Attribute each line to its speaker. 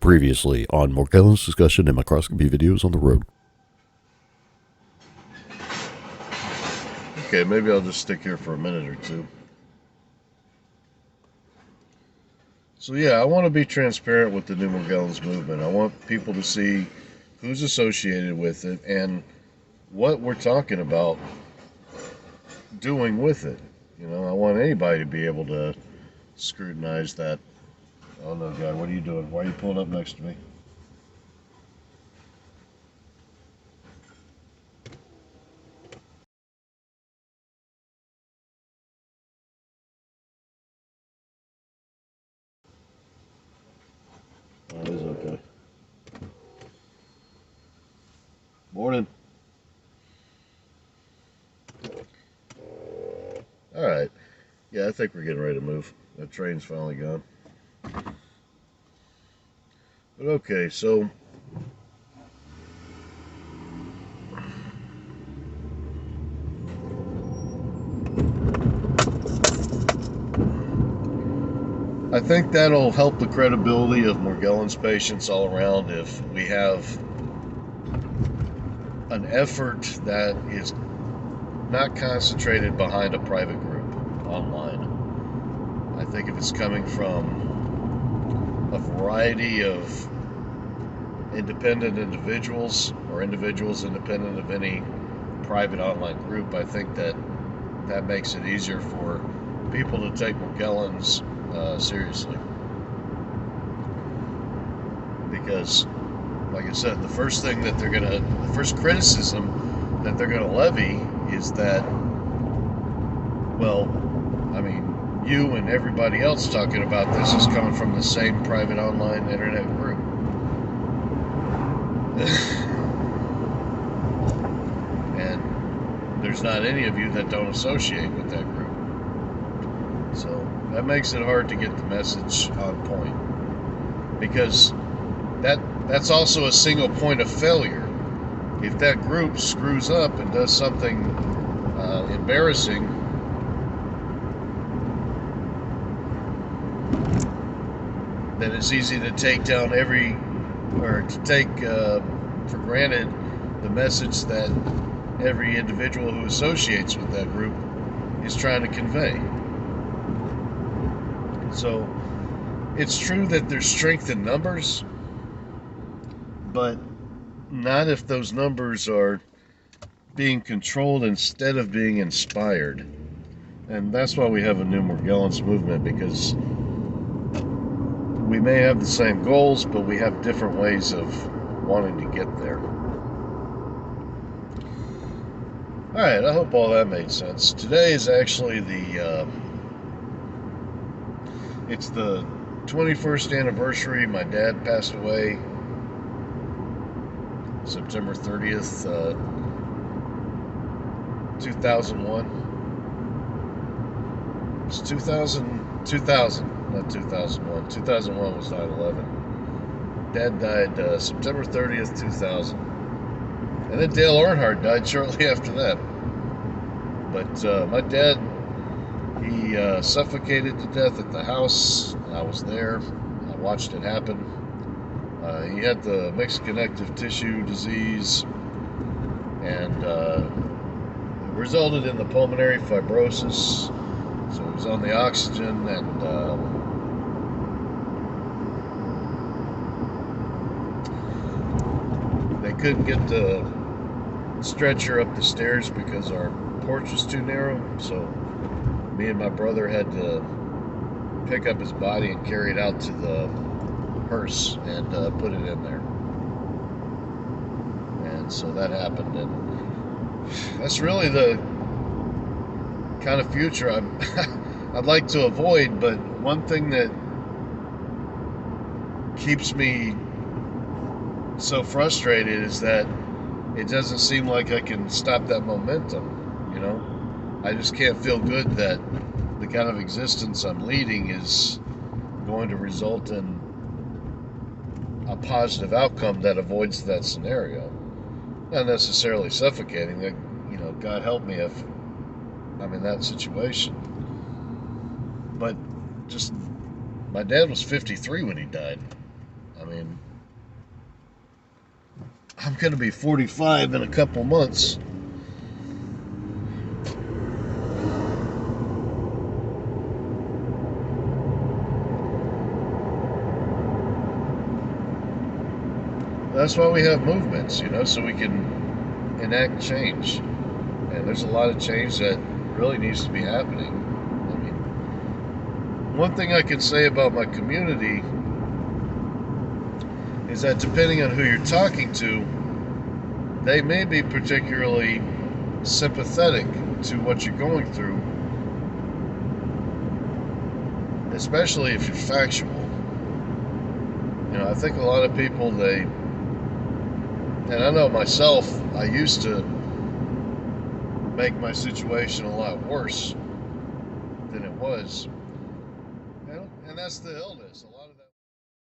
Speaker 1: Previously on Morgellons Discussion and Microscopy videos on the road.
Speaker 2: Okay, maybe I'll just stick here for a minute or two. So yeah, I want to be transparent with the new Morgellons movement. I want people to see who's associated with it and what we're talking about doing with it. You know, I want anybody to be able to scrutinize that. Oh no, guy, what are you doing? Why are you pulling up next to me? Oh, it is okay. Morning. All right. Yeah, I think we're getting ready to move. That train's finally gone. But okay, so I think that'll help the credibility of Morgellons patients all around if we have an effort that is not concentrated behind a private group online. I think if it's coming from a variety of independent individuals or individuals independent of any private online group, I think that makes it easier for people to take Morgellons seriously. Because, like I said, the first criticism that they're gonna levy is that, well, I mean, you and everybody else talking about this is coming from the same private online internet group. And there's not any of you that don't associate with that group. So that makes it hard to get the message on point. Because that's also a single point of failure. If that group screws up and does something embarrassing, then it's easy to take down for granted the message that every individual who associates with that group is trying to convey. So it's true that there's strength in numbers, but not if those numbers are being controlled instead of being inspired. And that's why we have a new Morgellons movement, because we may have the same goals, but we have different ways of wanting to get there. All right, I hope all that made sense. Today is actually it's the 21st anniversary. My dad passed away September 30th, 2001. It's 2000, not 2001. 2001 was 9/11. Dad died September 30th, 2000. And then Dale Earnhardt died shortly after that. But my dad, he suffocated to death at the house. I was there. I watched it happen. He had the mixed connective tissue disease, and it resulted in the pulmonary fibrosis. So he was on the oxygen, and they couldn't get the stretcher up the stairs because our porch was too narrow. So me and my brother had to pick up his body and carry it out to the hearse and put it in there. And so that happened, and that's really the kind of future I'd like to avoid. But one thing that keeps me so frustrated is that it doesn't seem like I can stop that momentum. You know, I just can't feel good that the kind of existence I'm leading is going to result in a positive outcome that avoids that scenario. Not necessarily suffocating. You know, God help me if I'm in that situation. But just, my dad was 53 when he died. I mean, I'm going to be 45 in a couple months. That's why we have movements, so we can enact change. And there's a lot of change that really needs to be happening. I mean, one thing I can say about my community is that depending on who you're talking to, they may be particularly sympathetic to what you're going through, especially if you're factual. I think a lot of people, and I know myself, I used to make my situation a lot worse than it was. And that's the illness.